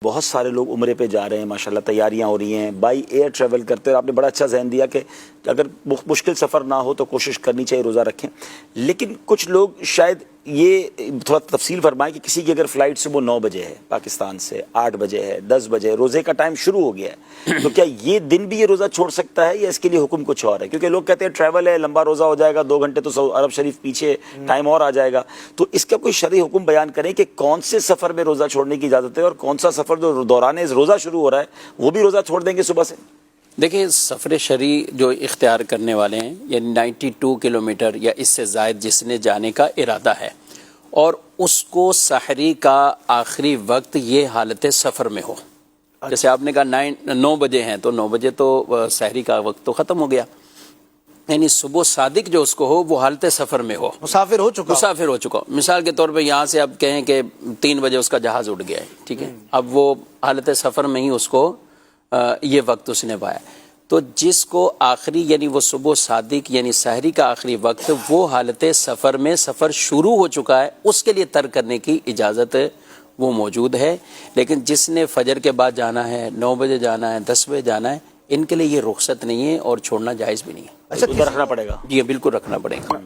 بہت سارے لوگ عمرے پہ جا رہے ہیں، ماشاءاللہ تیاریاں ہو رہی ہیں، بائی ایئر ٹریول کرتے ہیں۔ آپ نے بڑا اچھا ذہن دیا کہ اگر مشکل سفر نہ ہو تو کوشش کرنی چاہیے روزہ رکھیں، لیکن کچھ لوگ شاید یہ تھوڑا تفصیل فرمائیں کہ کسی کی اگر فلائٹ سے وہ 9 بجے ہے پاکستان سے، 8 بجے ہے، 10 بجے ہے، روزے کا ٹائم شروع ہو گیا ہے، تو کیا یہ دن بھی یہ روزہ چھوڑ سکتا ہے یا اس کے لیے حکم کچھ اور ہے؟ کیونکہ لوگ کہتے ہیں ٹریول ہے، لمبا روزہ ہو جائے گا، 2 گھنٹے تو عرب شریف پیچھے ٹائم اور آ جائے گا، تو اس کا کوئی شرعی حکم بیان کریں کہ کون سے سفر میں روزہ چھوڑنے کی اجازت ہے اور کون سا سفر جو دوران روزہ شروع ہو رہا ہے وہ بھی روزہ چھوڑ دیں گے صبح سے؟ دیکھیں، سفر شرعی جو اختیار کرنے والے ہیں، یعنی 92 کلومیٹر یا اس سے زائد جس نے جانے کا ارادہ ہے اور اس کو سحری کا آخری وقت یہ حالت سفر میں ہو، جیسے آپ نے کہا 9 بجے ہیں تو 9 بجے تو سحری کا وقت تو ختم ہو گیا، یعنی صبح صادق جو اس کو ہو وہ حالت سفر میں ہو، مسافر ہو چکا ہو۔ مثال کے طور پہ یہاں سے اب کہیں کہ 3 بجے اس کا جہاز اڑ گیا ہے، ٹھیک ہے، اب وہ حالت سفر میں ہی اس کو یہ وقت اس نے پایا، تو جس کو آخری یعنی وہ صبح صادق یعنی سحری کا آخری وقت وہ حالت سفر میں سفر شروع ہو چکا ہے، اس کے لیے ترک کرنے کی اجازت وہ موجود ہے، لیکن جس نے فجر کے بعد جانا ہے، 9 بجے جانا ہے، 10 بجے جانا ہے، ان کے لیے یہ رخصت نہیں ہے اور چھوڑنا جائز بھی نہیں ہے۔ اچھا، رکھنا پڑے گا؟ جی بالکل رکھنا پڑے گا۔